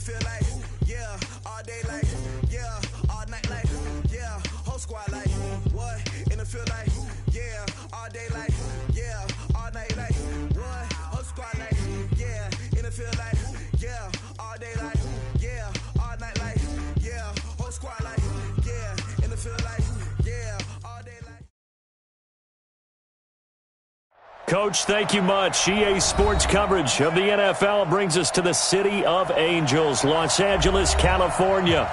Feel like, yeah, all day like, yeah, all night like, yeah, whole squad like, what? In the field like, yeah, all day like, yeah, all night like, what? Whole squad like, yeah, in the field like, yeah, all day like, yeah, all night like, yeah, whole squad like, yeah, in the field like, yeah, all day like. Coach, thank you much. EA Sports coverage of the NFL brings us to the City of Angels, Los Angeles, California.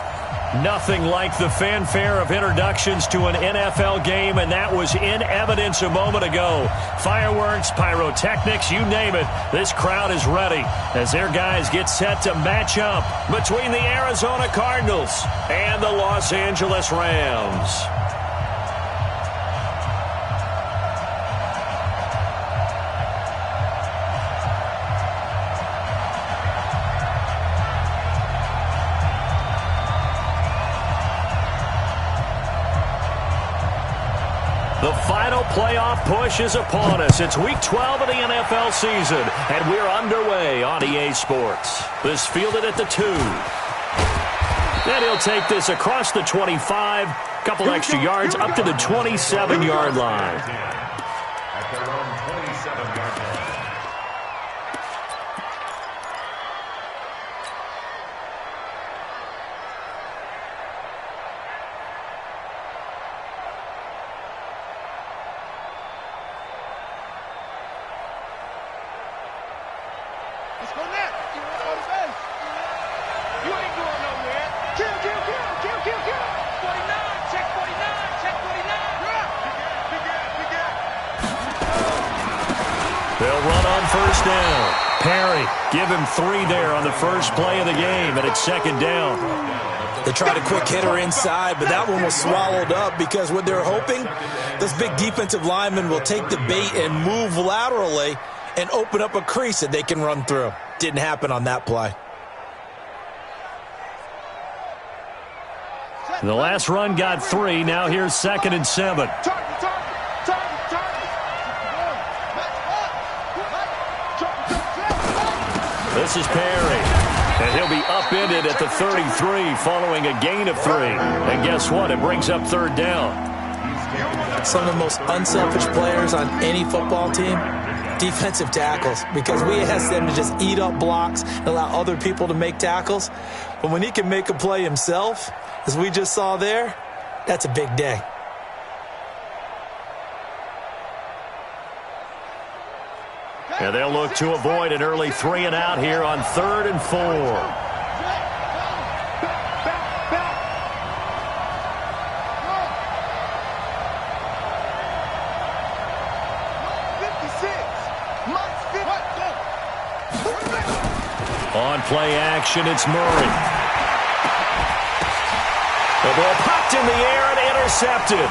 Nothing like the fanfare of introductions to an NFL game, and that was in evidence a moment ago. Fireworks, pyrotechnics, you name it. This crowd is ready as their guys get set to match up between the Arizona Cardinals and the Los Angeles Rams. The final playoff push is upon us. It's Week 12 of the NFL season, and we're underway on EA Sports. This fielded at the 2. And he'll take this across the 25, couple extra yards up to the 27-yard line. At their own 27-yard line. Let's go net. You want to go to base. You ain't going nowhere. Kill. 49. Check 49. Check 49. They'll run on first down. Perry, give him 3 there on the first play of the game, and it's second down. They tried a quick hitter inside, but that one was swallowed up because what they're hoping, this big defensive lineman will take the bait and move laterally and open up a crease that they can run through. Didn't happen on that play. The last run got 3. Now here's 2nd and 7. This is Perry. And he'll be upended at the 33 following a gain of 3. And guess what? It brings up 3rd down. Some of the most unselfish players on any football team, defensive tackles, because we ask them to just eat up blocks and allow other people to make tackles. But when he can make a play himself, as we just saw there, that's a big day. And they'll look to avoid an early 3 and out here on 3rd and 4. On play action, it's Murray. The ball popped in the air and intercepted.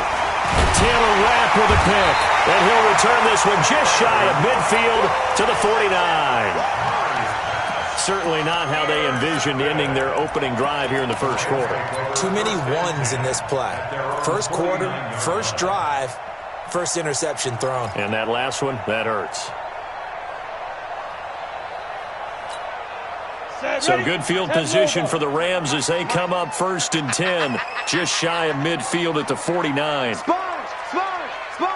Taylor Rapp with a pick. And he'll return this one just shy of midfield to the 49. Certainly not how they envisioned ending their opening drive here in the first quarter. Too many ones in this play. First quarter, first drive, first interception thrown. And that last one, that hurts. So good field position for the Rams as they come up 1st and 10, just shy of midfield at the 49. Sponge. No.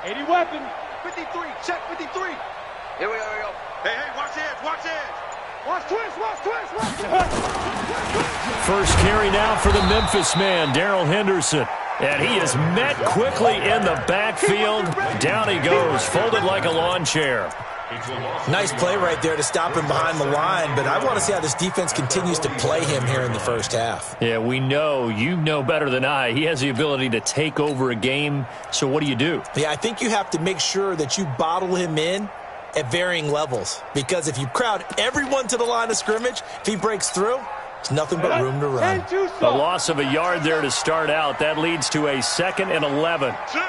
80 weapon. 53. Check 53. Here we go. Hey, watch edge. Watch twist. First carry now for the Memphis man, Darrell Henderson. And he is met quickly in the backfield. Down he goes, folded like a lawn chair. Nice play right there to stop him behind the line, but I want to see how this defense continues to play him here in the first half. Yeah, we know. You know better than I. He has the ability to take over a game, so what do you do? Yeah, I think you have to make sure that you bottle him in at varying levels, because if you crowd everyone to the line of scrimmage, if he breaks through, it's nothing but room to run. A loss of a yard there to start out. That leads to a 2nd and 11. Shift.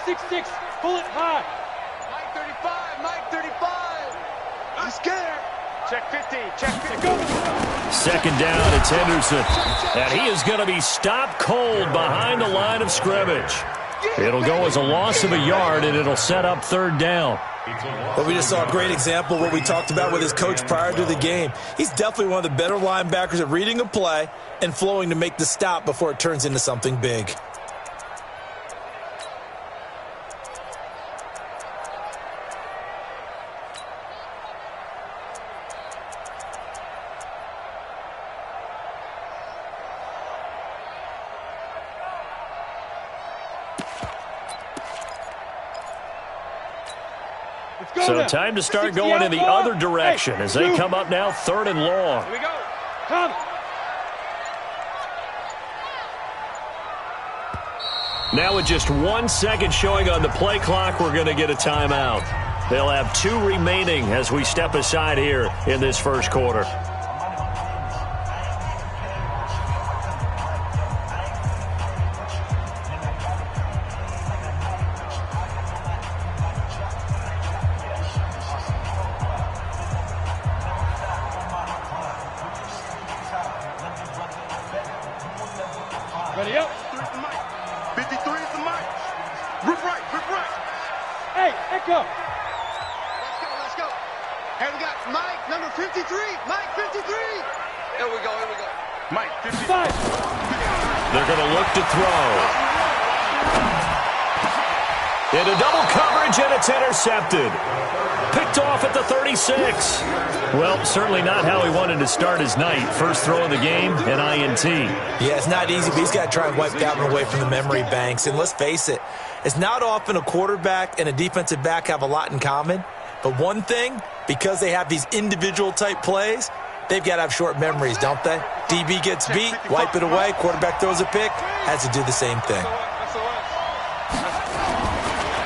6-6, pull it high. Mike 35. I'm scared. Check 50. Go. Second down, it's Henderson. And he is going to be stopped cold behind the line of scrimmage. It'll go as a loss of a yard, and it'll set up third down. Well, we just saw a great example of what we talked about with his coach prior to the game. He's definitely one of the better linebackers at reading a play and flowing to make the stop before it turns into something big. So time to start going in the other direction as they come up now third and long. Here we go. Come. Now with just 1 second showing on the play clock, we're going to get a timeout. They'll have 2 remaining as we step aside here in this first quarter. Ready up. 53 is the mic. Rip right, rip right. Hey, echo. Let's go. Hey, we got Mike, number 53. Mike, 53. Here we go. Mike, 55. They're going to look to throw. Into double coverage, and it's intercepted. Picked off at the 36. Well, certainly not how he wanted to start his night. First throw of the game, an INT. Yeah, it's not easy, but he's got to try and wipe that one away from the memory banks. And let's face it, it's not often a quarterback and a defensive back have a lot in common. But one thing, because they have these individual type plays, they've got to have short memories, don't they? DB gets beat, wipe it away, quarterback throws a pick, has to do the same thing.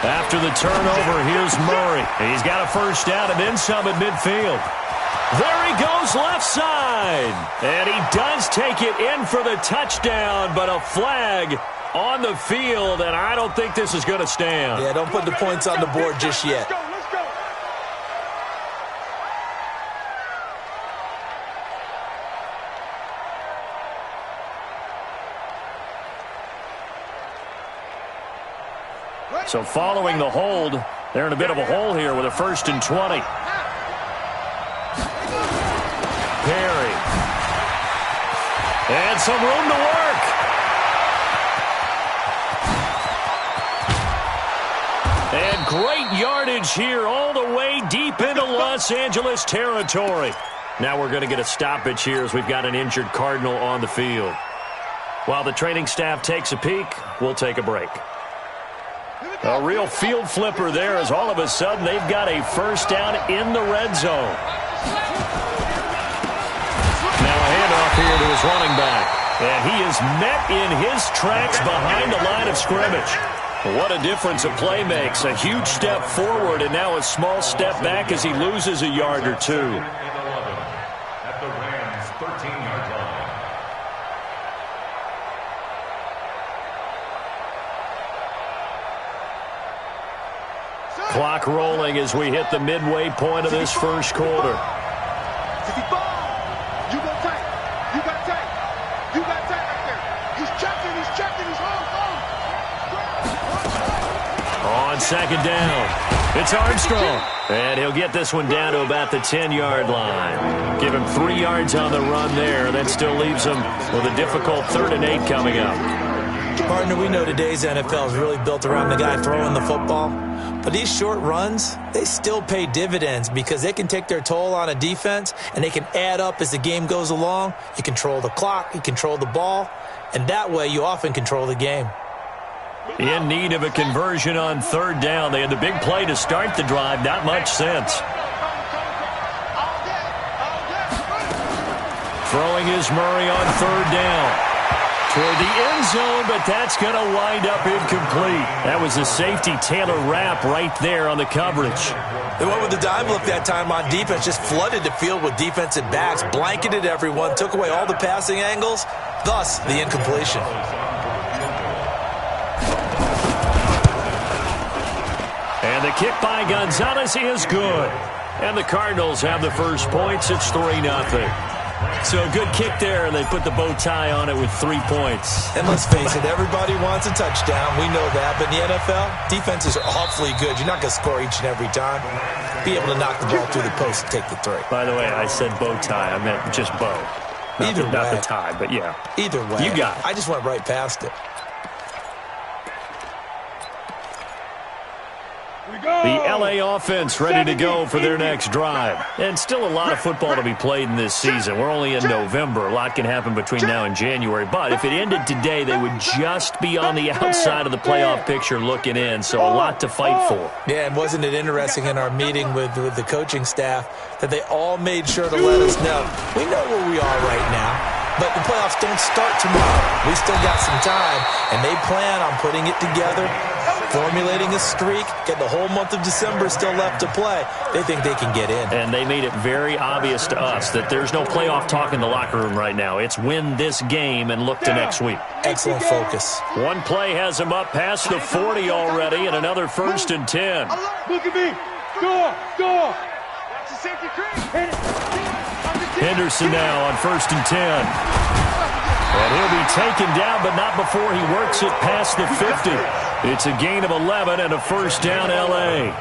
After the turnover, here's Murray. He's got a first down and then some at midfield. There he goes left side. And he does take it in for the touchdown, but a flag on the field, and I don't think this is going to stand. Yeah, don't put the points on the board just yet. Let's go. So following the hold, they're in a bit of a hole here with a 1st and 20. Perry. And some room to work. And great yardage here all the way deep into Los Angeles territory. Now we're going to get a stoppage here as we've got an injured Cardinal on the field. While the training staff takes a peek, we'll take a break. A real field flipper there as all of a sudden they've got a first down in the red zone. Now a handoff here to his running back. And he is met in his tracks behind the line of scrimmage. What a difference a play makes. A huge step forward and now a small step back as he loses a yard or two. At the Rams' 13-yard line. Clock rolling as we hit the midway point of this first quarter. 55. You go tight. You got tight. You got tight right there. He's checking. He's home. On second down, it's Armstrong. And he'll get this one down to about the 10-yard line. Give him 3 yards on the run there. That still leaves him with a difficult 3rd and 8 coming up. Partner, we know today's NFL is really built around the guy throwing the football. But these short runs, they still pay dividends because they can take their toll on a defense and they can add up as the game goes along. You control the clock, you control the ball, and that way you often control the game. In need of a conversion on 3rd down. They had the big play to start the drive. Not much sense. Throwing is Murray on 3rd down. Toward the end zone, but that's going to wind up incomplete. That was a safety Taylor Rapp right there on the coverage. They went with the dime look that time on defense, just flooded the field with defensive backs, blanketed everyone, took away all the passing angles, thus the incompletion. And the kick by Gonzalez is good. And the Cardinals have the first points. It's 3-0. So a good kick there, and they put the bow tie on it with 3 points. And let's face it, everybody wants a touchdown. We know that. But in the NFL, defenses are awfully good. You're not going to score each and every time. Be able to knock the ball through the post and take the 3. By the way, I said bow tie. I meant just bow. Not the tie, but yeah. Either way. You got it. I just went right past it. The L.A. offense ready to go for their next drive. And still a lot of football to be played in this season. We're only in November. A lot can happen between now and January. But if it ended today, they would just be on the outside of the playoff picture looking in. So a lot to fight for. Yeah, and wasn't it interesting in our meeting with the coaching staff that they all made sure to let us know, we know where we are right now, but the playoffs don't start tomorrow. We still got some time, and they plan on putting it together, formulating a streak, get the whole month of December still left to play. They think they can get in. And they made it very obvious to us that there's no playoff talk in the locker room right now. It's win this game and look to next week. Excellent focus. One play has him up past the 40 already, and another 1st and 10. Look at me. Go. Henderson now on 1st and 10. And he'll be taken down, but not before he works it past the 50. It's a gain of 11 and a 1st down L.A.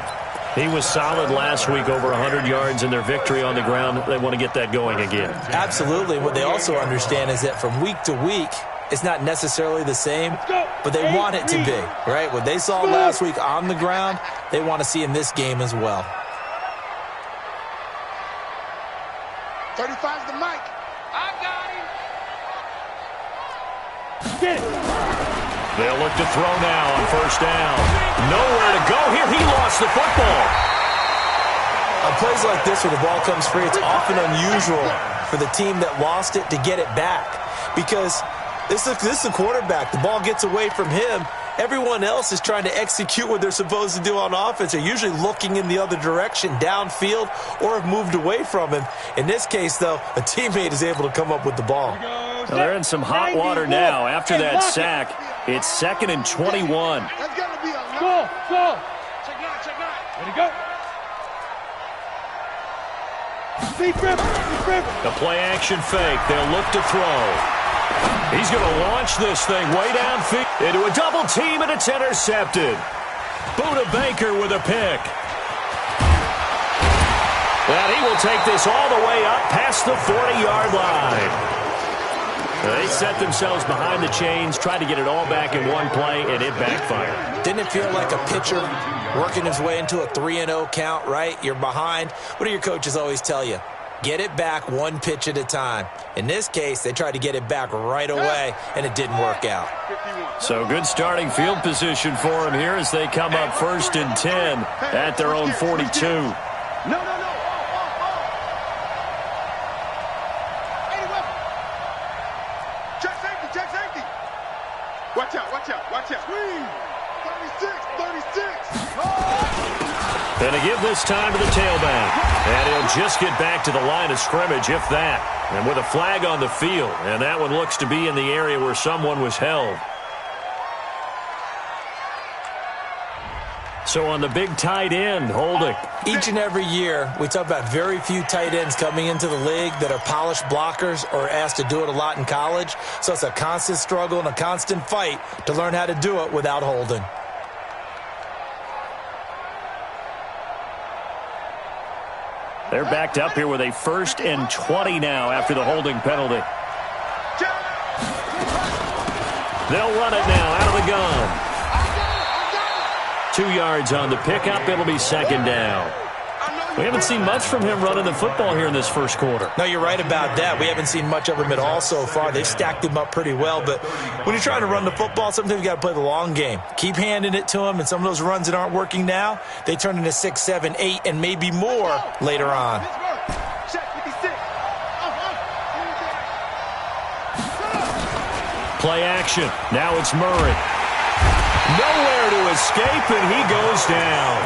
He was solid last week, over 100 yards in their victory on the ground. They want to get that going again. Absolutely. What they also understand is that from week to week, it's not necessarily the same, but they want it to be, right? What they saw last week on the ground, they want to see in this game as well. 35's the mic. I got him. Get it. They'll look to throw now on 1st down. Nowhere to go here. He lost the football. On plays like this where the ball comes free, it's often unusual for the team that lost it to get it back. Because this is the quarterback. The ball gets away from him. Everyone else is trying to execute what they're supposed to do on offense. They're usually looking in the other direction, downfield, or have moved away from him. In this case, though, a teammate is able to come up with the ball. Well, they're in some hot water now after that sack. It's 2nd and 21. That's got to be a go. Check out. Ready, go. The play action fake. They'll look to throw. He's going to launch this thing way downfield into a double team, and it's intercepted. Buda Baker with a pick. And he will take this all the way up past the 40-yard line. They set themselves behind the chains, tried to get it all back in one play, and it backfired. Didn't it feel like a pitcher working his way into a 3-0 count, right? You're behind. What do your coaches always tell you? Get it back one pitch at a time. In this case, they tried to get it back right away, and it didn't work out. So good starting field position for him here as they come up 1st and 10 at their own 42. No. Check safety. Watch out. Screen. 36. And to give this time to the tailback. And he'll just get back to the line of scrimmage, if that. And with a flag on the field. And that one looks to be in the area where someone was held. So on the big tight end, holding. Each and every year, we talk about very few tight ends coming into the league that are polished blockers or asked to do it a lot in college. So it's a constant struggle and a constant fight to learn how to do it without holding. They're backed up here with a 1st and 20 now after the holding penalty. They'll run it now out of the gun. 2 yards on the pickup. It'll be 2nd down. We haven't seen much from him running the football here in this first quarter. No, you're right about that. We haven't seen much of him at all so far. They've stacked him up pretty well. But when you're trying to run the football, sometimes you got to play the long game. Keep handing it to him, and some of those runs that aren't working now, they turn into 6, 7, 8, and maybe more later on. Play action. Now it's Murray. Nowhere to escape, and he goes down.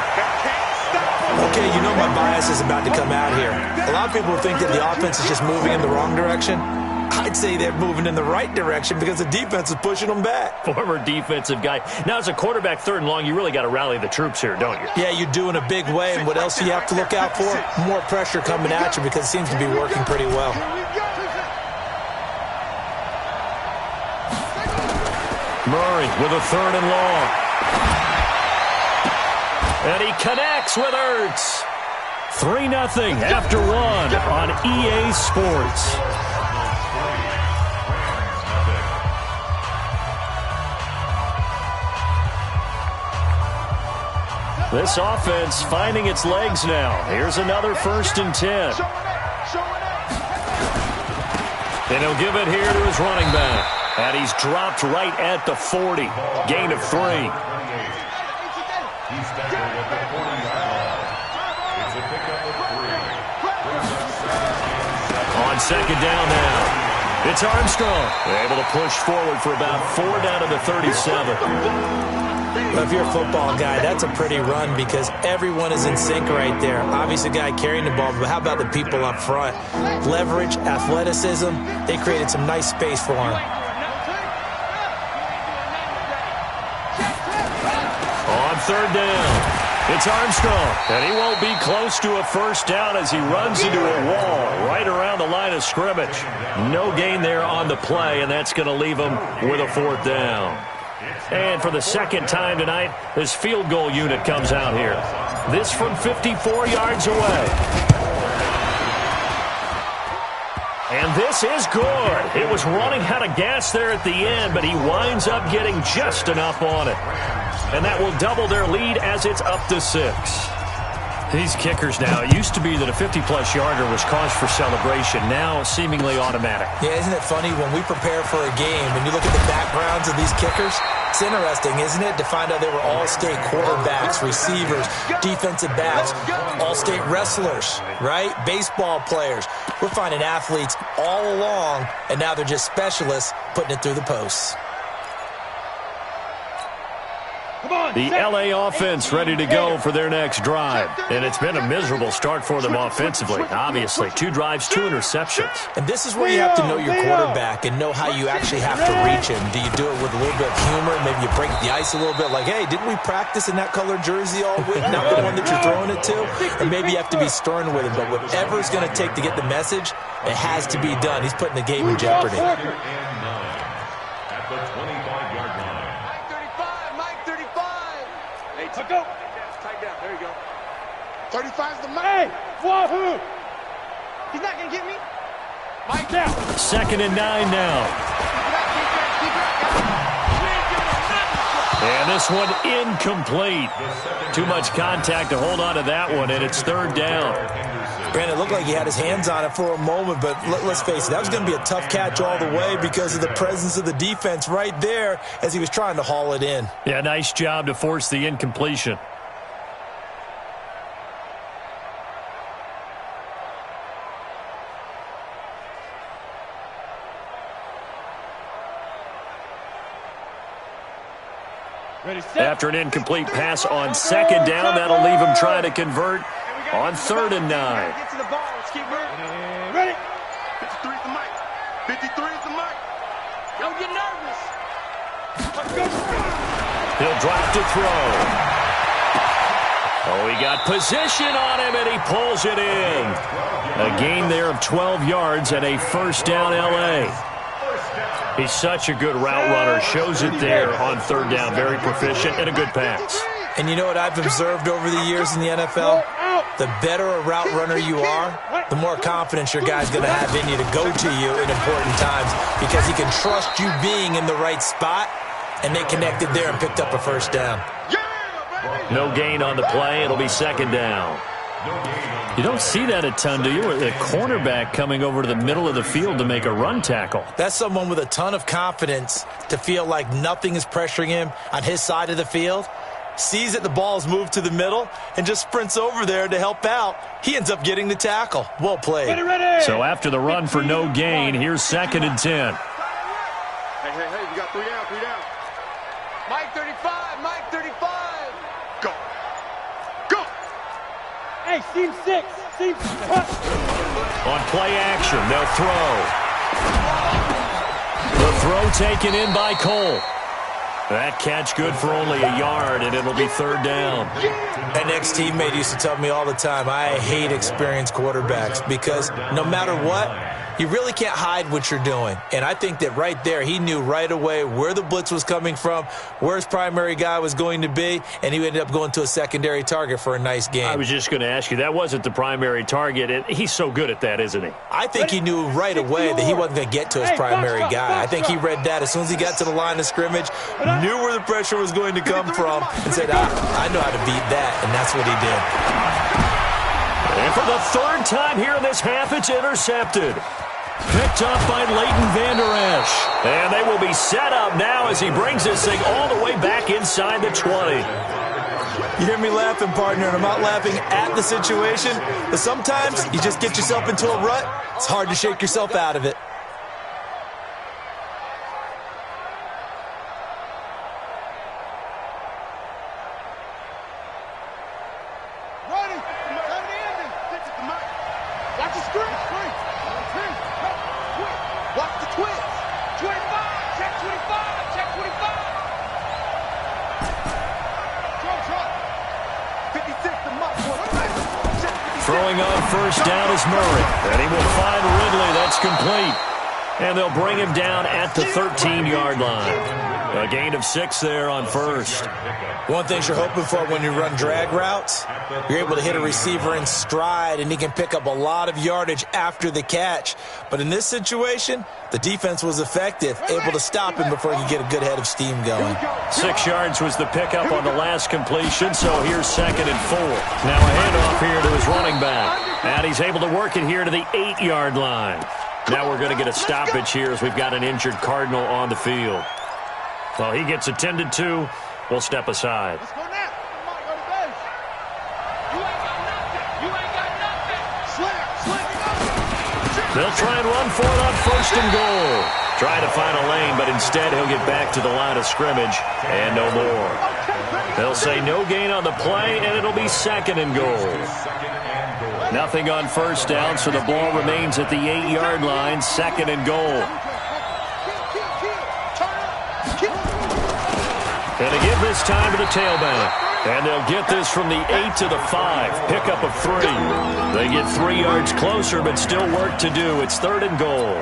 Okay, you know my bias is about to come out here. A lot of people think that the offense is just moving in the wrong direction. I'd say they're moving in the right direction because the defense is pushing them back. Former defensive guy. Now, as a quarterback 3rd and long, you really got to rally the troops here, don't you? Yeah, you do in a big way. And what else do you have to look out for? More pressure coming at you because it seems to be working pretty well. Murray with a 3rd and long. And he connects with Ertz. 3-0 after 1 on EA Sports. This offense finding its legs now. Here's another 1st and 10. And he'll give it here to his running back. And he's dropped right at the 40. Gain of 3. He's tackled at the 40-yard line. It's a pickup of 3. On 2nd down now. It's Armstrong. Able to push forward for about 4 down to the 37. Well, if you're a football guy, that's a pretty run because everyone is in sync right there. Obviously, a guy carrying the ball, but how about the people up front? Leverage, athleticism, they created some nice space for him. On 3rd down, it's Armstrong, and he won't be close to a 1st down as he runs into a wall right around the line of scrimmage. No gain there on the play, and that's going to leave him with a 4th down. And for the 2nd time tonight, this field goal unit comes out here. This from 54 yards away. And this is good. It was running out of gas there at the end, but he winds up getting just enough on it. And that will double their lead as it's up to 6. These kickers now, it used to be that a 50-plus yarder was cause for celebration. Now, seemingly automatic. Yeah, isn't it funny when we prepare for a game and you look at the backgrounds of these kickers? It's interesting, isn't it, to find out they were all-state quarterbacks, receivers, defensive backs, all-state wrestlers, right? Baseball players. We're finding athletes all along, and now they're just specialists putting it through the posts. The L.A. offense ready to go for their next drive. And it's been a miserable start for them offensively. Obviously, 2 drives, 2 interceptions. And this is where you have to know your quarterback and know how you actually have to reach him. Do you do it with a little bit of humor? Maybe you break the ice a little bit like, hey, didn't we practice in that colored jersey all week? Not the one that you're throwing it to? Or maybe you have to be stern with him. But whatever it's going to take to get the message, it has to be done. He's putting the game in jeopardy. At the 25-yard line. Go. Tight down. There you go. 35's the Mike. Hey, wahoo! He's not going to get me. Mike down. 2nd and 9 now. And this one incomplete. Too much contact to hold on to that one, and it's 3rd down. Granted, it looked like he had his hands on it for a moment, but let's face it, that was going to be a tough catch all the way because of the presence of the defense right there as he was trying to haul it in. Yeah, nice job to force the incompletion. After an incomplete pass on 2nd down, that'll leave him trying to convert on 3rd and 9. Get to the ball. Let's keep moving. Ready? 53 is the mic. 53 is the mic. Don't get nervous. Let's go. He'll drop to throw. Oh, he got position on him, and he pulls it in. A gain there of 12 yards and a 1st down L.A. He's such a good route runner. Shows it there on 3rd down. Very proficient and a good pass. And you know what I've observed over the years in the NFL? The better a route runner you are, the more confidence your guy's going to have in you to go to you in important times because he can trust you being in the right spot, and they connected there and picked up a 1st down. No gain on the play. It'll be 2nd down. You don't see that a ton, do you? The cornerback coming over to the middle of the field to make a run tackle. That's someone with a ton of confidence to feel like nothing is pressuring him on his side of the field. Sees that the ball's moved to the middle and just sprints over there to help out. He ends up getting the tackle. Well played. Ready. So after the run for no gain, here's 2nd and 10. Hey, you got 3 down. Mike 35, Mike 35. Go. Hey, seam 6. On play action, they'll throw. The throw taken in by Cole. That catch good for only a yard, and it'll be 3rd down. An ex-teammate used to tell me all the time, I hate experienced quarterbacks because no matter what, you really can't hide what you're doing. And I think that right there, he knew right away where the blitz was coming from, where his primary guy was going to be, and he ended up going to a secondary target for a nice game. I was just going to ask you, that wasn't the primary target, and he's so good at that, isn't he? I think he knew right away that he wasn't going to get to his primary guy. I think he read that as soon as he got to the line of scrimmage, knew where the pressure was going to come from, and said, I know how to beat that, and that's what he did. And for the third time here in this half, it's intercepted. Picked up by Leighton Vander Esch. And they will be set up now as he brings this thing all the way back inside the 20. You hear me laughing, partner, and I'm not laughing at the situation, but sometimes you just get yourself into a rut. It's hard to shake yourself out of it. Throwing on first down is Murray. And he will find Ridley. That's complete. And they'll bring him down at the 13-yard line. A gain of 6 there on first. One thing you're hoping for when you run drag routes, you're able to hit a receiver in stride, and he can pick up a lot of yardage after the catch. But in this situation, the defense was effective, able to stop him before he could get a good head of steam going. 6 yards was the pickup on the last completion, so here's 2nd and 4. Now a handoff here to his running back. And he's able to work it here to the 8-yard line. Now we're going to get a stoppage here as we've got an injured Cardinal on the field. Well, he gets attended to. We'll step aside. Let's go now. Come on, go to base. You ain't got nothing. You ain't got nothing. Slam. They'll try and run for it on 1st and goal. Try to find a lane, but instead he'll get back to the line of scrimmage and no more. They'll say no gain on the play, and it'll be 2nd and goal. Nothing on first down, so the ball remains at the 8-yard line, 2nd and goal. And they give this time to the tailback. And they'll get this from the 8 to the 5. Pickup of 3. They get 3 yards closer, but still work to do. It's 3rd and goal.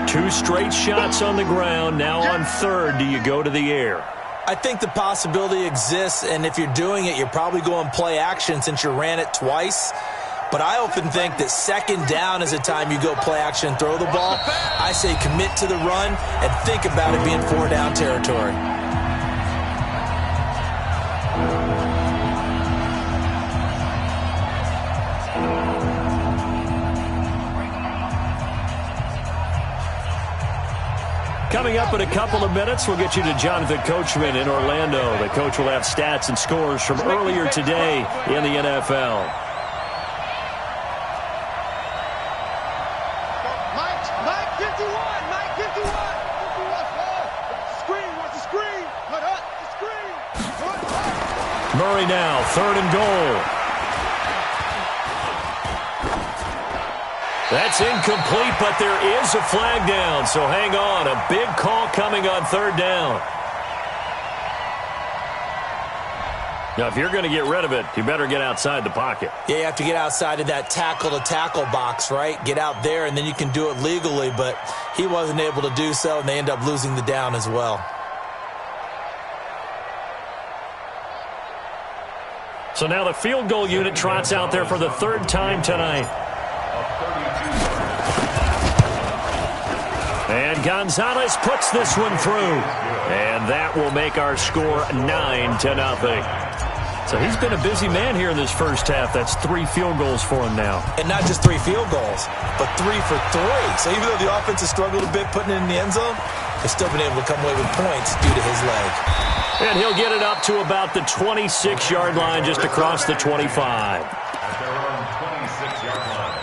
2 straight shots on the ground. Now on 3rd, do you go to the air? I think the possibility exists, and if you're doing it, you're probably going play action since you ran it twice. But I often think that 2nd down is a time you go play action and throw the ball. I say commit to the run and think about it being 4-down territory. Coming up in a couple of minutes, we'll get you to Jonathan Coachman in Orlando. The coach will have stats and scores from earlier today in the NFL. Mike 51. Mike 51. Screen. Watch the screen. Cut up the screen. Murray now, 3rd and goal. That's incomplete, but there is a flag down, so hang on. A big call coming on 3rd down. Now, if you're going to get rid of it, you better get outside the pocket. Yeah, you have to get outside of that tackle-to-tackle box, right? Get out there, and then you can do it legally, but he wasn't able to do so, and they end up losing the down as well. So now the field goal unit trots out there for the 3rd time tonight. And Gonzalez puts this one through. And that will make our score 9-0. So he's been a busy man here in this first half. That's 3 field goals for him now. And not just 3 field goals, but 3 for 3. So even though the offense has struggled a bit putting it in the end zone, they've still been able to come away with points due to his leg. And he'll get it up to about the 26-yard line, just across the 25. At their own 26-yard line.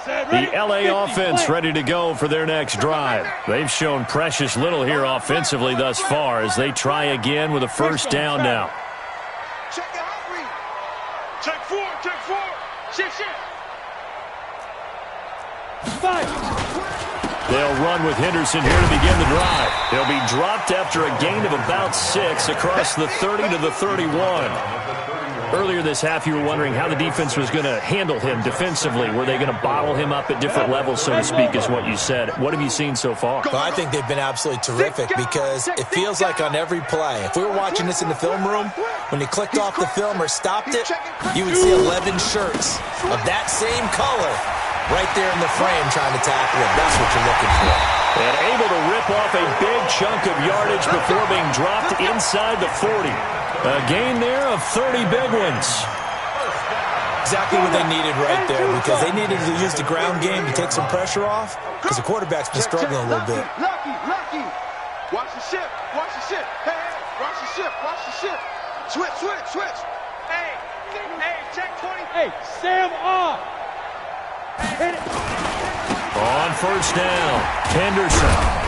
The LA offense ready to go for their next drive. They've shown precious little here offensively thus far as they try again with a 1st down now. Check the hot read. Check 4. Check 4. Shit. They'll run with Henderson here to begin the drive. He'll be dropped after a gain of about 6 across the 30 to the 31. Earlier this half, you were wondering how the defense was going to handle him defensively. Were they going to bottle him up at different levels, so to speak, is what you said. What have you seen so far? Well, I think they've been absolutely terrific because it feels like on every play, if we were watching this in the film room, when you clicked off the film or stopped it, you would see 11 shirts of that same color right there in the frame trying to tackle him. That's what you're looking for. And able to rip off a big chunk of yardage before being dropped inside the 40. A gain there of 30 big ones. Exactly what they needed right there because they needed to use the ground game to take some pressure off because the quarterback's been struggling a little bit. Lucky. Watch the ship. Hey, watch the ship. Switch. Hey, check 20. Hey, Sam off. Hit it. On first down, Henderson.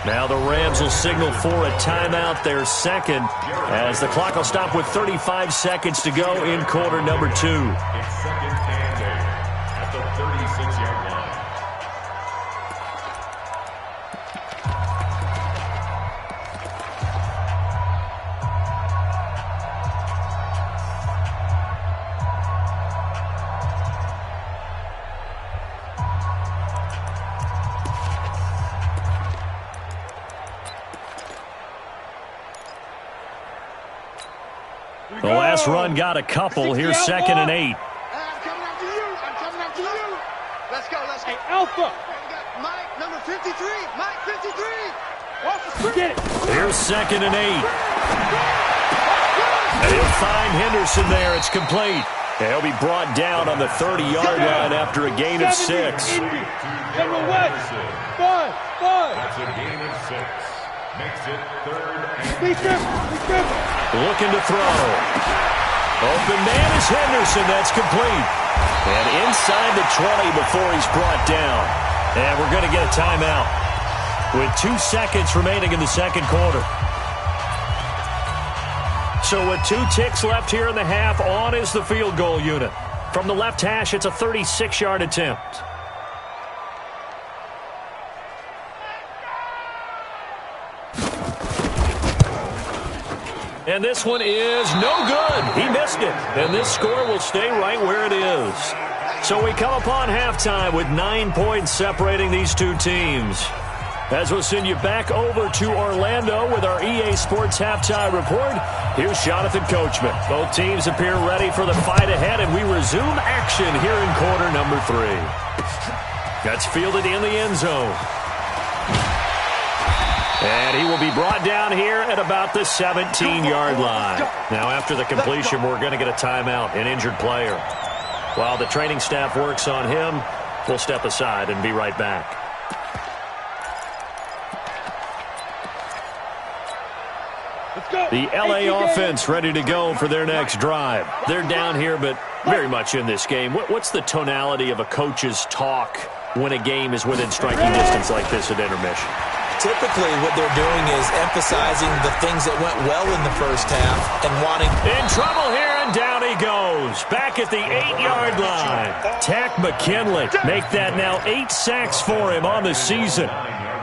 Now the Rams will signal for a timeout, their second, as the clock will stop with 35 seconds to go in quarter number 2. It's second and 8 at the 36-yard line. The last run got a couple. Here's second and 8. I'm coming after you. Let's go. Hey, Alpha. Mike, number 53. Mike, 53. Off the screen. Get it. Here's second and 8. They'll find Henderson there. It's complete. He'll be brought down on the 30-yard line after a gain of 6. Number 1. 5. That's a gain of 6. Makes it third and Looking to throw. Open man is Henderson. That's complete. And inside the 20 before he's brought down. And we're going to get a timeout with 2 seconds remaining in the second quarter. So with 2 ticks left here in the half, on is the field goal unit. From the left hash, it's a 36-yard attempt. And this one is no good. He missed it. And this score will stay right where it is. So we come upon halftime with 9 points separating these two teams. As we'll send you back over to Orlando with our EA Sports Halftime Report, here's Jonathan Coachman. Both teams appear ready for the fight ahead, and we resume action here in quarter number 3. That's fielded in the end zone. And he will be brought down here at about the 17-yard line. Now, after the completion, we're going to get a timeout, an injured player. While the training staff works on him, we'll step aside and be right back. The LA offense ready to go for their next drive. They're down here, but very much in this game. What's the tonality of a coach's talk when a game is within striking distance like this at intermission? Typically, what they're doing is emphasizing the things that went well in the first half and wanting... In trouble here, and down he goes. Back at the 8-yard line. Tack McKinley make that now 8 sacks for him on the season.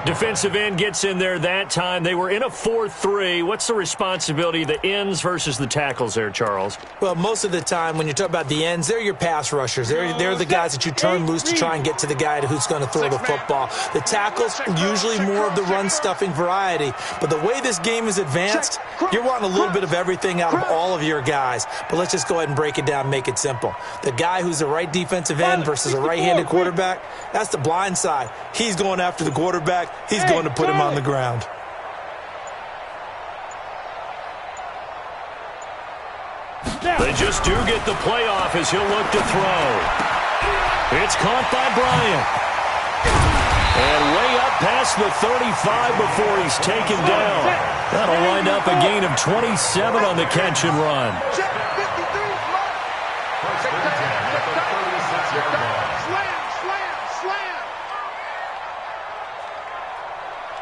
Defensive end gets in there that time. They were in a 4-3. What's the responsibility of the ends versus the tackles there, Charles? Well, most of the time when you talk about the ends, they're your pass rushers. They're the guys that you turn loose to try and get to the guy who's going to throw the football. The tackles, usually more of the run-stuffing variety. But the way this game is advanced, you're wanting a little bit of everything out of all of your guys. But let's just go ahead and break it down and make it simple. The guy who's the right defensive end versus a right-handed quarterback, that's the blind side. He's going after the quarterback. He's going to put him on the ground. They just do get the playoff as he'll look to throw. It's caught by Bryant. And way up past the 35 before he's taken down. That'll wind up a gain of 27 on the catch and run.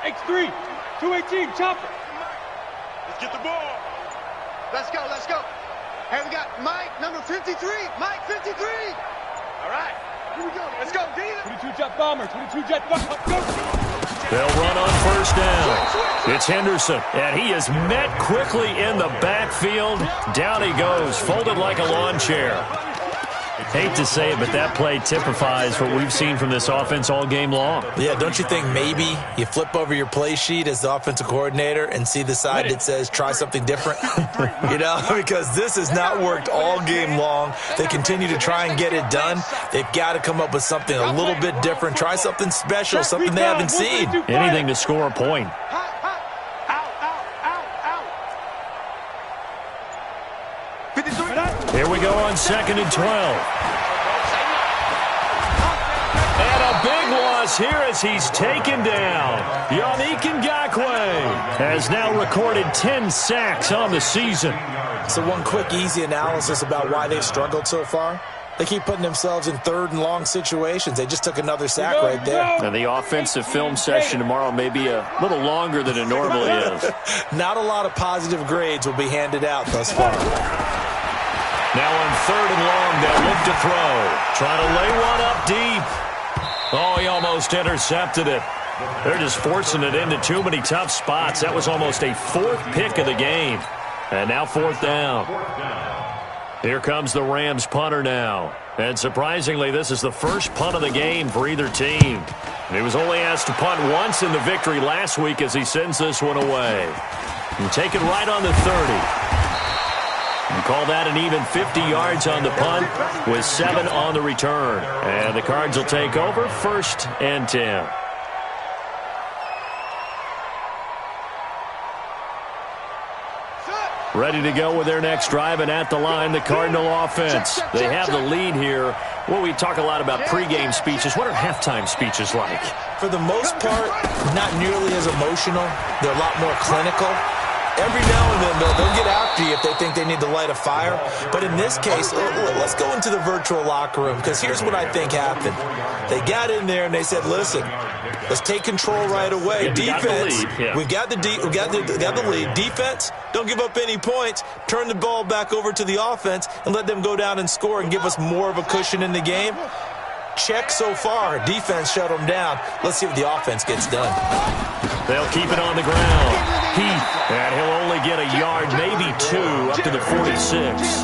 X3, 218, chopper. Let's get the ball. Let's go. Hey, we got Mike, number 53. Mike, 53. All right. Here we go. Let's go. 22 jet bomber. 22 jet bomber. Go. They'll run on first down. It's Henderson, and he is met quickly in the backfield. Down he goes, folded like a lawn chair. Hate to say it, but that play typifies what we've seen from this offense all game long. Yeah, don't you think maybe you flip over your play sheet as the offensive coordinator and see the side that says try something different? You know, because this has not worked all game long. They continue to try and get it done. They've got to come up with something a little bit different. Try something special, something they haven't seen. Anything to score a point. Here we go on 2nd and 12. And a big loss here as he's taken down. Yannick Ngakoue has now recorded 10 sacks on the season. So one quick, easy analysis about why they've struggled so far. They keep putting themselves in 3rd and long situations. They just took another sack right there. And the offensive film session tomorrow may be a little longer than it normally is. Not a lot of positive grades will be handed out thus far. Now on 3rd and long, they'll look to throw. Trying to lay one up deep. Oh, he almost intercepted it. They're just forcing it into too many tough spots. That was almost a 4th pick of the game. And now 4th down. Here comes the Rams punter now. And surprisingly, this is the first punt of the game for either team. And he was only asked to punt once in the victory last week as he sends this one away. And take it right on the 30. And call that an even 50 yards on the punt with 7 on the return. And the Cards will take over 1st and 10. Ready to go with their next drive, and at the line, the Cardinal offense. They have the lead here. Well, we talk a lot about pregame speeches. What are halftime speeches like? For the most part, not nearly as emotional. They're a lot more clinical. Every now and then, they'll get after you if they think they need to light a fire. But in this case, let's go into the virtual locker room, because here's what I think happened. They got in there and they said, listen, let's take control right away. Yeah, Defense, we've got the lead. Defense, don't give up any points. Turn the ball back over to the offense and let them go down and score and give us more of a cushion in the game. Check so far. Defense shut them down. Let's see what the offense gets done. They'll keep it on the ground. Heath, and he'll only get a yard, maybe 2, up to the 46.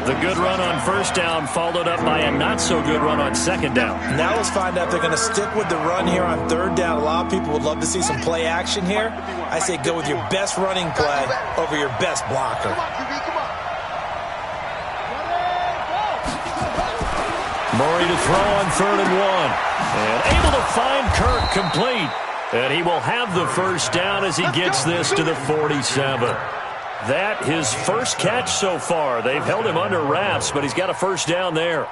The good run on 1st down followed up by a not-so-good run on 2nd down. Now let's find out if they're going to stick with the run here on 3rd down. A lot of people would love to see some play action here. I say go with your best running play over your best blocker. Murray to throw on 3rd and 1. And able to find Kirk complete. And he will have the 1st down as he gets this to the 47. That his first catch so far. They've held him under wraps, but he's got a 1st down there.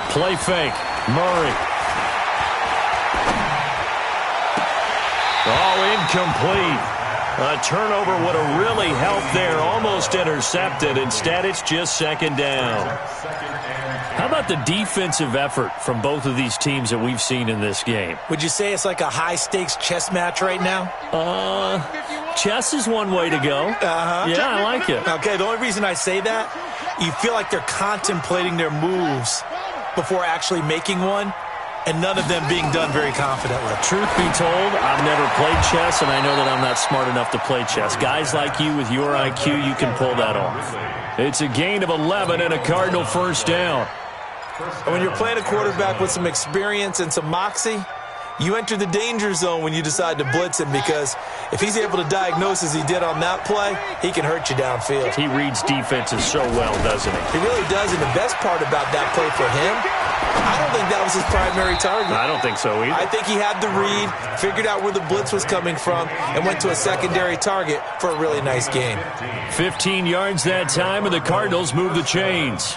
Play fake. Murray. Oh, incomplete. A turnover would have really helped there. Almost intercepted. Instead, it's just 2nd down. How about the defensive effort from both of these teams that we've seen in this game? Would you say it's like a high-stakes chess match right now? Chess is one way to go. Yeah, I like it. Okay, the only reason I say that, you feel like they're contemplating their moves before actually making one, and none of them being done very confidently. Truth be told, I've never played chess, and I know that I'm not smart enough to play chess. Guys like you with your IQ, you can pull that off. It's a gain of 11 and a Cardinal 1st down. And when you're playing a quarterback with some experience and some moxie, you enter the danger zone when you decide to blitz him, because if he's able to diagnose as he did on that play, he can hurt you downfield. He reads defenses so well, doesn't he? He really does, and the best part about that play for him, I don't think that was his primary target. I don't think so either. I think he had the read, figured out where the blitz was coming from, and went to a secondary target for a really nice gain. 15 yards that time, and the Cardinals move the chains.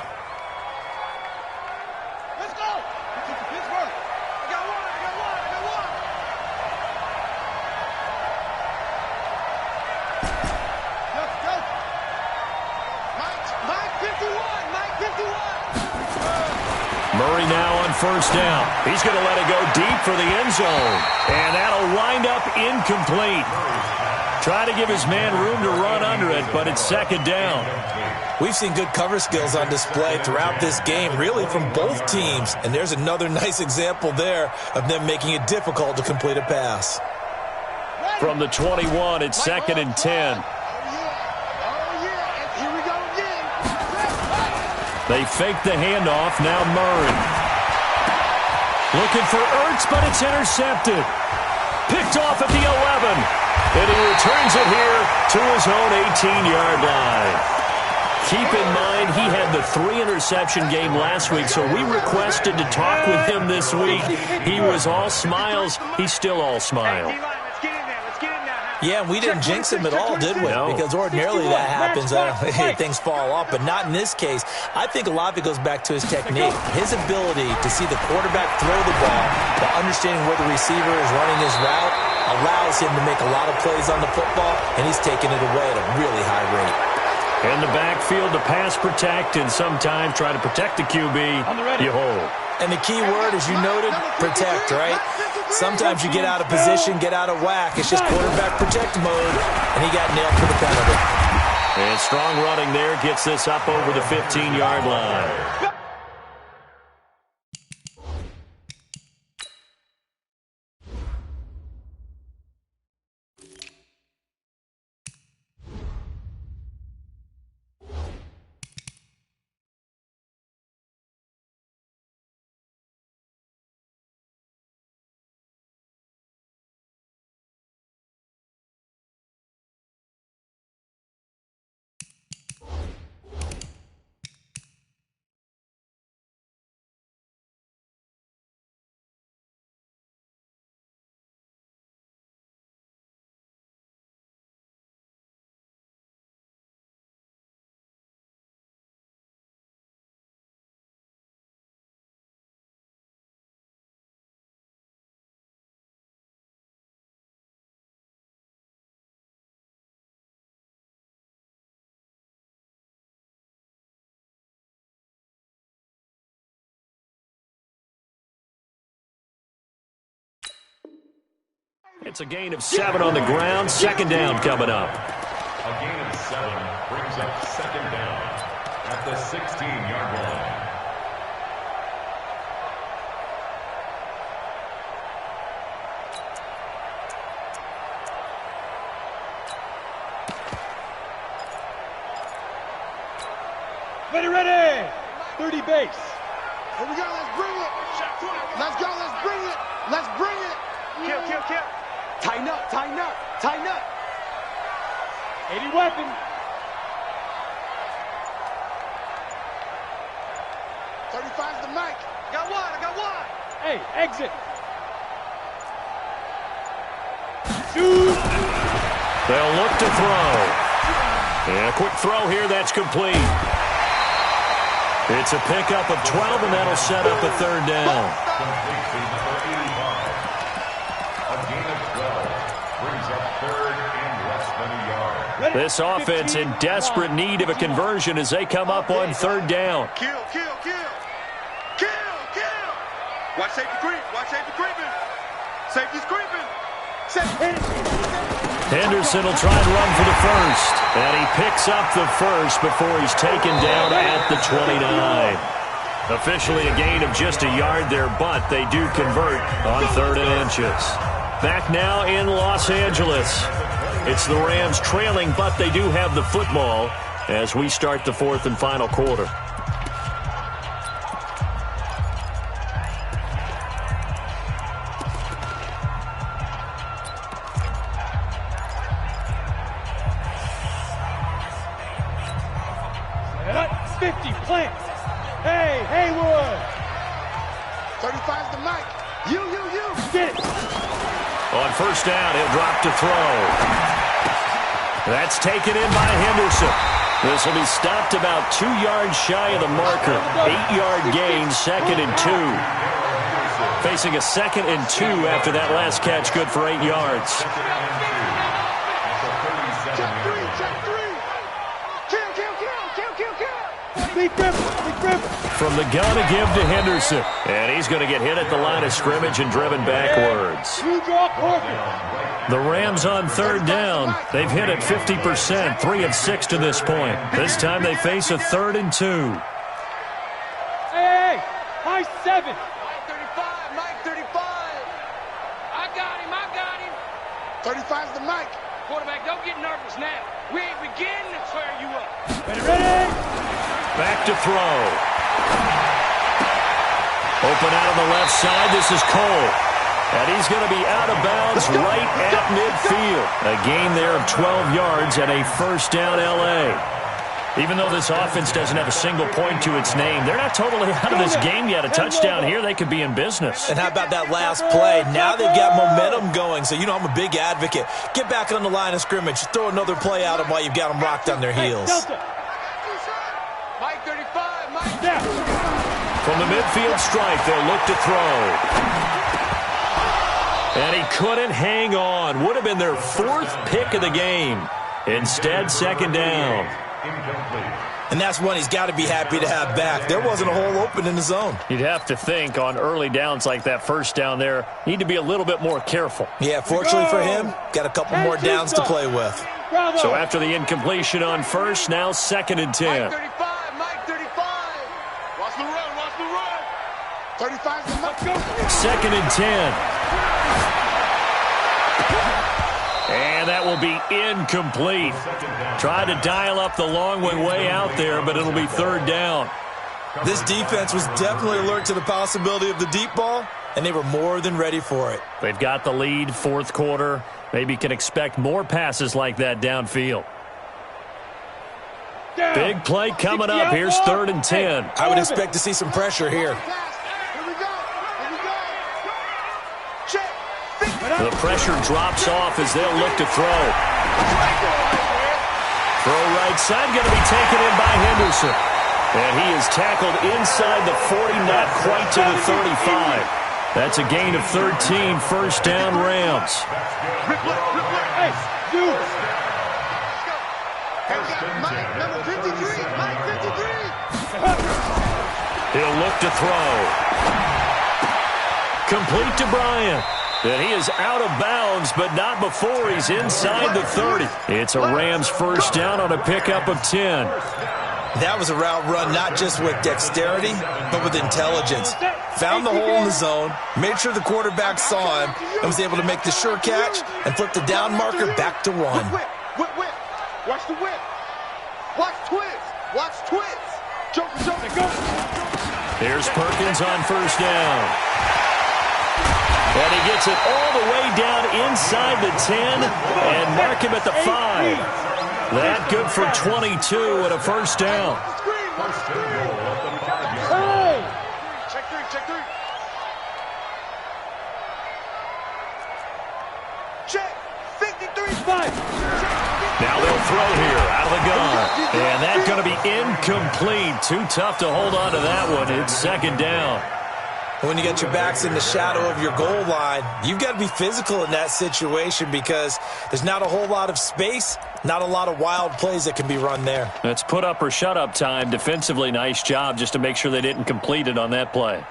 Murray now on first down. He's going to let it go deep for the end zone. And that'll wind up incomplete. Try to give his man room to run under it, but it's second down. We've seen good cover skills on display throughout this game, really from both teams. And there's another nice example there of them making it difficult to complete a pass. From the 21, it's second and 10. They fake the handoff. Now Murray. Looking for Ertz, but it's intercepted. Picked off at the 11. And he returns it here to his own 18-yard line. Keep in mind, he had the 3-interception game last week, so we requested to talk with him this week. He was all smiles. He's still all smile. Yeah, we didn't jinx him at all, did we? No. Because ordinarily that happens. Things fall off. But not in this case. I think a lot of it goes back to his technique. His ability to see the quarterback throw the ball, to understanding where the receiver is running his route, allows him to make a lot of plays on the football, and he's taking it away at a really high rate. In the backfield to pass protect and sometimes try to protect the QB. You hold. And the key word, as you noted, protect, right? Sometimes you get out of position, get out of whack. It's just quarterback protect mode, and he got nailed for the penalty. And strong running there gets this up over the 15-yard line. It's a gain of 7 on the ground. Second down coming up. A gain of 7 brings up second down at the 16-yard line. Ready. 30 base. Here we go. Let's bring it. Let's go. Let's bring it. Let's bring it. Kill. Tighten up. 80 weapon. .35's the mic. I got one. Hey, exit. Shoot. They'll look to throw. And a quick throw here. That's complete. It's a pickup of 12, and that'll set up a third down. Completion number 85. A gain of 12 brings up third and less than a yard. This offense in desperate need of a conversion as they come up on third down. Kill. Watch safety creeping. Safety's creeping. Henderson will try and run for the first. And he picks up the first before he's taken down at the 29. Officially a gain of just a yard there, but they do convert on 3rd and inches. Back now in Los Angeles. It's the Rams trailing, but they do have the football as we start the 4th and final quarter. Hey, Haywood. 35's the mic. You. Get it. On first down, he'll drop to throw. That's taken in by Henderson. This will be stopped about 2 yards shy of the marker. 8-yard gain, 2nd and 2. Facing a 2nd and 2 after that last catch, good for 8 yards. Check three. Kill. From the gun to give to Henderson. And he's going to get hit at the line of scrimmage and driven backwards. The Rams on third down. They've hit it 50%, 3 of 6 to this point. This time they face a 3rd and 2. Hey, high 7. Mike 35, Mike 35. I got him. 35's the Mike. Quarterback, don't get nervous now. We ain't beginning to tear you up. Ready? Back to throw. Open out on the left side. This is Cole. And he's going to be out of bounds right at midfield. A gain there of 12 yards and a first down L.A. Even though this offense doesn't have a single point to its name, they're not totally out of this game yet. A touchdown here, they could be in business. And how about that last play? Now they've got momentum going. So, you know, I'm a big advocate. Get back on the line of scrimmage. Throw another play at them while you've got them rocked on their heels. Mike 35, Mike. From the midfield strike, they'll look to throw. And he couldn't hang on. Would have been their 4th pick of the game. Instead, second down. And that's one he's got to be happy to have back. There wasn't a hole open in the zone. You'd have to think on early downs like that first down there, need to be a little bit more careful. Yeah, fortunately for him, got a couple more downs to play with. So after the incompletion on first, now 2nd and 10. Mike 35, Mike 35. Watch the run. 35's the Mike. 2nd and 10. And that will be incomplete. Tried to dial up the long way out there, but it'll be 3rd down. This defense was definitely alert to the possibility of the deep ball, and they were more than ready for it. They've got the lead, 4th quarter. Maybe can expect more passes like that downfield. Big play coming up. Here's 3rd and 10. I would expect to see some pressure here. The pressure drops off as they'll look to throw. Throw right side, going to be taken in by Henderson. And he is tackled inside the 40, not quite to the 35. That's a gain of 13, first down Rams. Hey, dude. Mike, number 53, Mike 53. He'll look to throw. Complete to Bryant. And he is out of bounds, but not before he's inside the 30. It's a Rams first down on a pickup of 10. That was a route run not just with dexterity, but with intelligence. Found the hole in the zone, made sure the quarterback saw him, and was able to make the sure catch and flip the down marker back to 1. Whip. Watch the whip. Watch twist. Joker. Here's Perkins on first down. And he gets it all the way down inside the 10 and mark him at the 5. That good for 22 and a first down. Hey! Check three. Check 53. 5. Now they'll throw here out of the gun. And that's going to be incomplete. Too tough to hold on to that one. It's 2nd down. When you get your backs in the shadow of your goal line, you've got to be physical in that situation because there's not a whole lot of space, not a lot of wild plays that can be run there. That's put up or shut up time. Defensively, nice job just to make sure they didn't complete it on that play.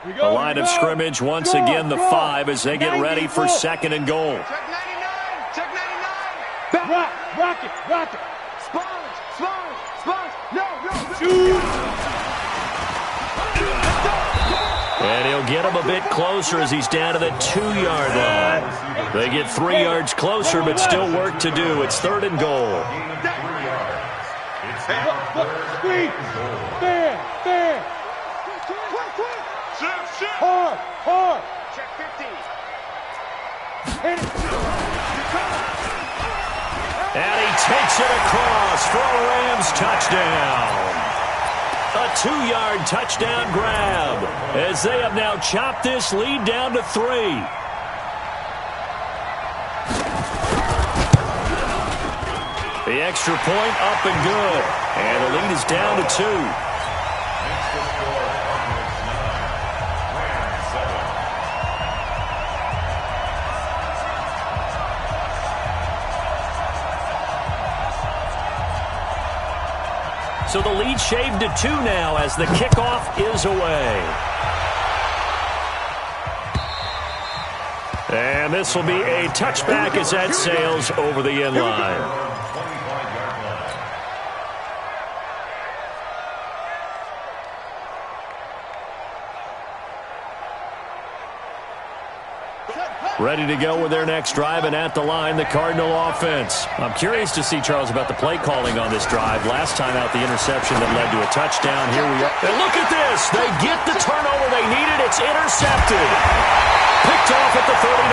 The line of scrimmage once again the 5 as they get ready for 2nd and goal. Check 99. Rock it. Sponge. No. Shoot. And he'll get him a bit closer as he's down to the 2-yard line. They get 3 yards closer, but still work to do. It's 3rd and goal. Screen. Fair. Hard. Check 50. Hit it. And he takes it across for a Rams touchdown. A 2-yard touchdown grab as they have now chopped this lead down to 3. The extra point up and good. And the lead is down to 2. So the lead shaved to 2 now as the kickoff is away. And this will be a touchback as that sails over the end line. Ready to go with their next drive, and at the line, the Cardinal offense. I'm curious to see, Charles, about the play calling on this drive. Last time out, the interception that led to a touchdown. Here we are. And look at this. They get the turnover they needed. It's intercepted. Picked off at the 39.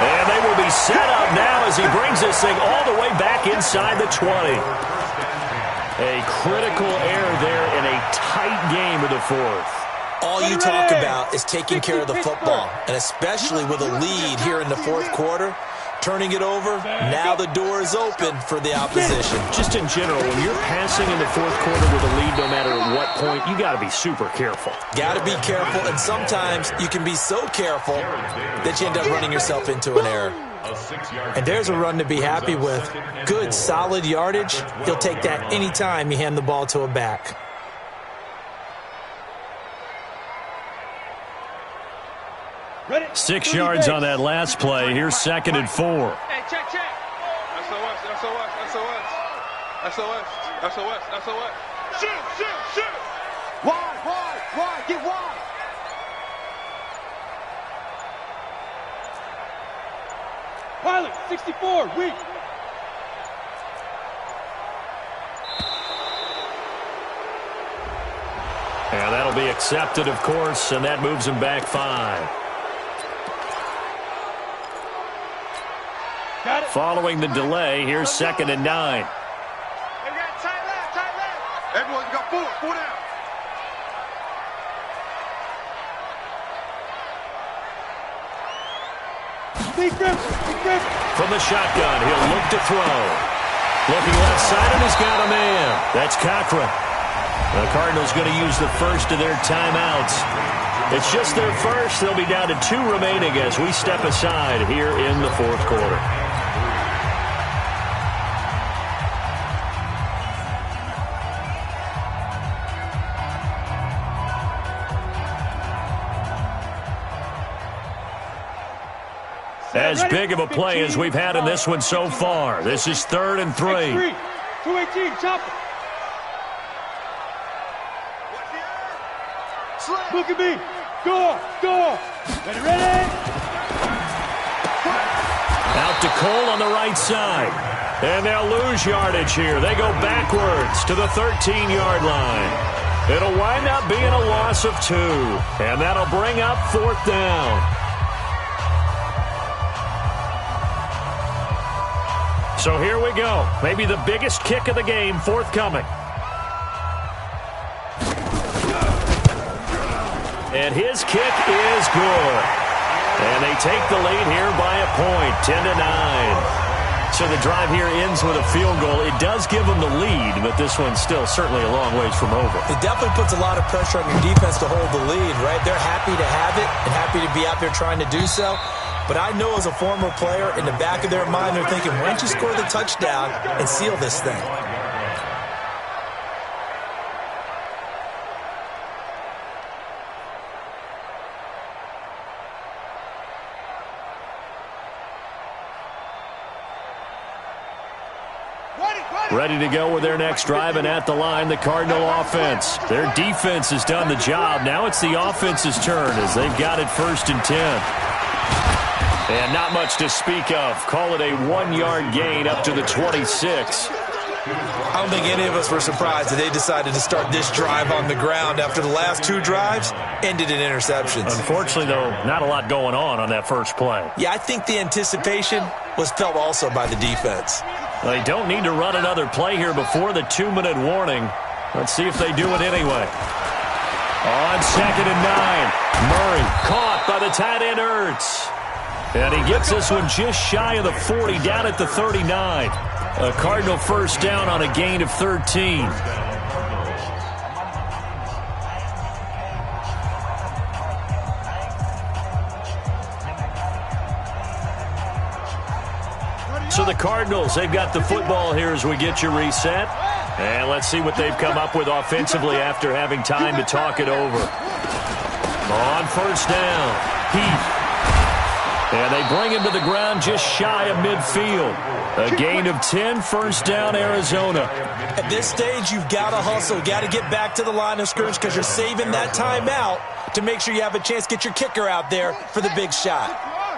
And they will be set up now as he brings this thing all the way back inside the 20. A critical error there in a tight game of the fourth. All you talk about is taking care of the football, and especially with a lead here in the fourth quarter, turning it over, now the door is open for the opposition. Just in general, when you're passing in the fourth quarter with a lead, no matter at what point, you got to be super careful. Got to be careful, and sometimes you can be so careful that you end up running yourself into an error. And there's a run to be happy with. Good, solid yardage. He'll take that anytime you hand the ball to a back. Ready? 6 yards on that last play. Here's 2nd and 4. Hey, check. SOS. Shoot. Wide. Get wide. Pilot, 64, weak. And that'll be accepted, of course, and that moves him back 5. Following the delay, here's 2nd and 9. Hey, we got tight left. Everyone, you got 4 down. From the shotgun, he'll look to throw. Looking left side, and he's got a man. That's Cochran. The Cardinals going to use the first of their timeouts. It's just their first. They'll be down to 2 remaining as we step aside here in the fourth quarter. As big of a play as we've had in this one so far. This is 3rd and 3. 218, chop it. Look at me. Go. Ready. Out to Cole on the right side. And they'll lose yardage here. They go backwards to the 13-yard line. It'll wind up being a loss of 2. And that'll bring up 4th down. So here we go. Maybe the biggest kick of the game forthcoming. And his kick is good. And they take the lead here by a point, 10-9. So the drive here ends with a field goal. It does give them the lead, but this one's still certainly a long ways from over. It definitely puts a lot of pressure on your defense to hold the lead, right? They're happy to have it and happy to be out there trying to do so. But I know as a former player, in the back of their mind, they're thinking, why don't you score the touchdown and seal this thing? Ready to go with their next drive, and at the line, the Cardinal offense. Their defense has done the job. Now it's the offense's turn as they've got it 1st and 10. And not much to speak of. Call it a 1-yard gain up to the 26. I don't think any of us were surprised that they decided to start this drive on the ground after the last 2 drives ended in interceptions. Unfortunately, though, not a lot going on that first play. Yeah, I think the anticipation was felt also by the defense. They don't need to run another play here before the 2-minute warning. Let's see if they do it anyway. On 2nd and 9, Murray caught by the tight end Ertz. And he gets this one just shy of the 40, down at the 39. A Cardinal first down on a gain of 13. So the Cardinals, they've got the football here as we get you reset. And let's see what they've come up with offensively after having time to talk it over. On first down, Heath. And they bring him to the ground just shy of midfield. A gain of 10, first down, Arizona. At this stage, you've got to hustle. Got to get back to the line of scrimmage because you're saving that timeout to make sure you have a chance to get your kicker out there for the big shot.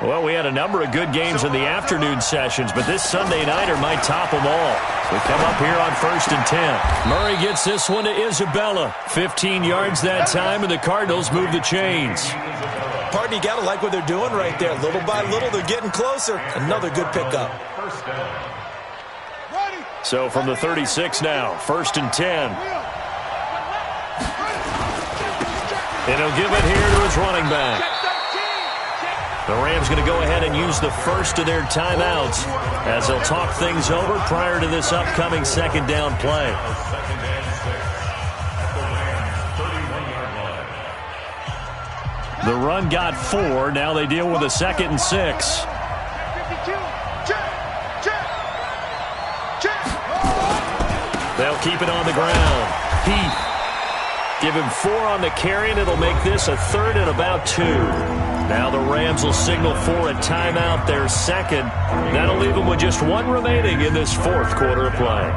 Well, we had a number of good games in the afternoon sessions, but this Sunday nighter might top them all. We come up here on first and 10. Murray gets this one to Isabella. 15 yards that time, and the Cardinals move the chains. Pardon, you got to like what they're doing right there. Little by little, they're getting closer. Another good pickup. So from the 36 now, first and 10. And he'll give it here to his running back. The Rams going to go ahead and use the first of their timeouts as they'll talk things over prior to this upcoming second down play. The run got 4. Now they deal with a second and 6. They'll keep it on the ground. Heath. Give him 4 on the carry, and it'll make this a third and about 2. Now the Rams will signal for a timeout, their second. That'll leave them with just 1 remaining in this fourth quarter of play.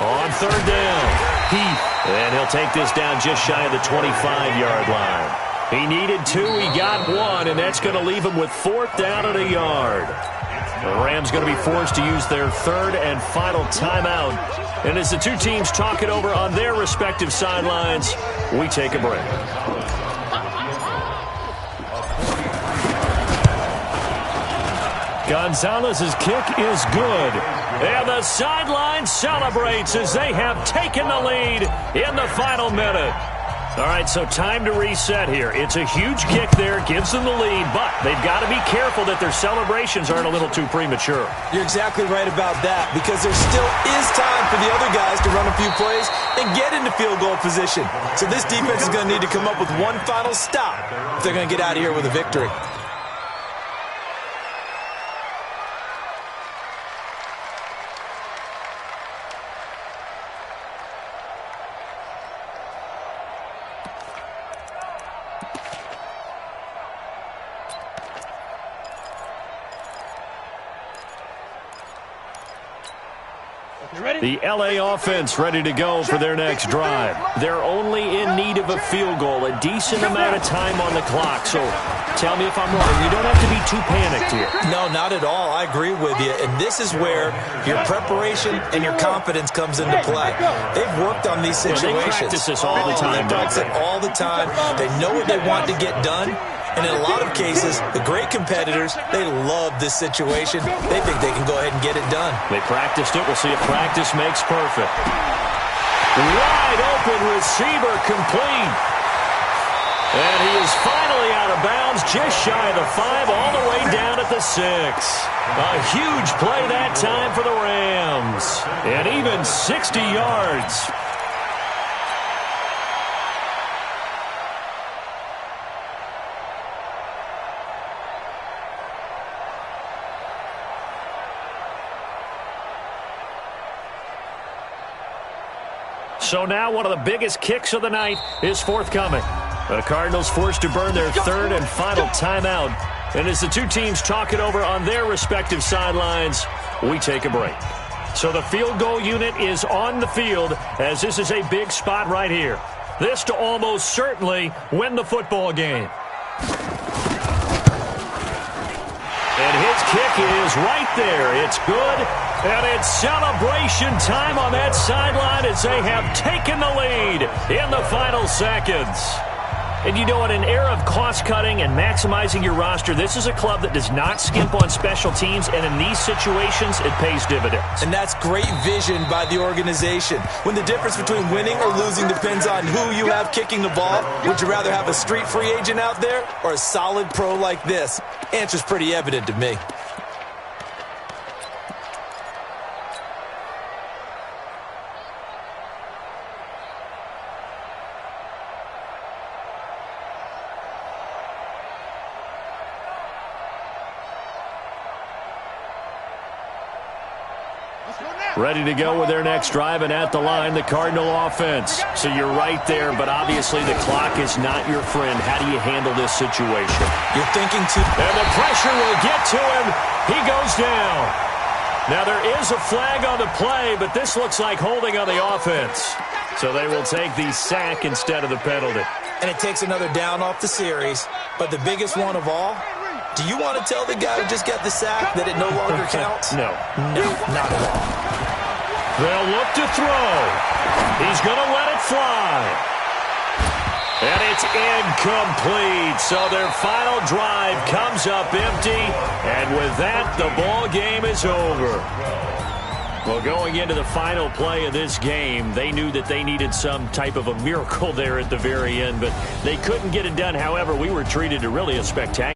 On third down, Heath. And he'll take this down just shy of the 25-yard line. He needed 2, he got 1, and that's going to leave him with 4th down and a yard. The Rams going to be forced to use their third and final timeout. And as the two teams talk it over on their respective sidelines, we take a break. Gonzalez's kick is good. And the sideline celebrates as they have taken the lead in the final minute. All right, so time to reset here. It's a huge kick there, gives them the lead, but they've got to be careful that their celebrations aren't a little too premature. You're exactly right about that, because there still is time for the other guys to run a few plays and get into field goal position. So this defense is going to need to come up with one final stop if they're going to get out of here with a victory. The L.A. offense ready to go for their next drive. They're only in need of a field goal, a decent amount of time on the clock. So tell me if I'm wrong. You don't have to be too panicked here. No, not at all. I agree with you. And this is where your preparation and your confidence comes into play. They've worked on these situations. They practice this all the time. They practice it all the time. They know what they want to get done. And in a lot of cases, the great competitors, they love this situation. They think they can go ahead and get it done. They practiced it. We'll see if practice makes perfect. Wide open receiver complete. And he is finally out of bounds, just shy of the 5, all the way down at the 6. A huge play that time for the Rams. And even 60 yards. So now one of the biggest kicks of the night is forthcoming. The Cardinals forced to burn their third and final timeout. And as the two teams talk it over on their respective sidelines, we take a break. So the field goal unit is on the field as this is a big spot right here. This to almost certainly win the football game. And his kick is right there. It's good. And it's celebration time on that sideline as they have taken the lead in the final seconds. And you know, in an era of cost-cutting and maximizing your roster, this is a club that does not skimp on special teams, and in these situations, it pays dividends. And that's great vision by the organization. When the difference between winning or losing depends on who you have kicking the ball, would you rather have a street free agent out there or a solid pro like this? Answer's pretty evident to me. Ready to go with their next drive, and at the line, the Cardinal offense. So you're right there, but obviously the clock is not your friend. How do you handle this situation? You're thinking too. And the pressure will get to him. He goes down. Now there is a flag on the play, but this looks like holding on the offense. So they will take the sack instead of the penalty. And it takes another down off the series. But the biggest one of all, do you want to tell the guy who just got the sack that it no longer counts? No. No, not at all. They'll look to throw. He's going to let it fly. And it's incomplete. So their final drive comes up empty. And with that, the ball game is over. Well, going into the final play of this game, they knew that they needed some type of a miracle there at the very end, but they couldn't get it done. However, we were treated to really a spectacular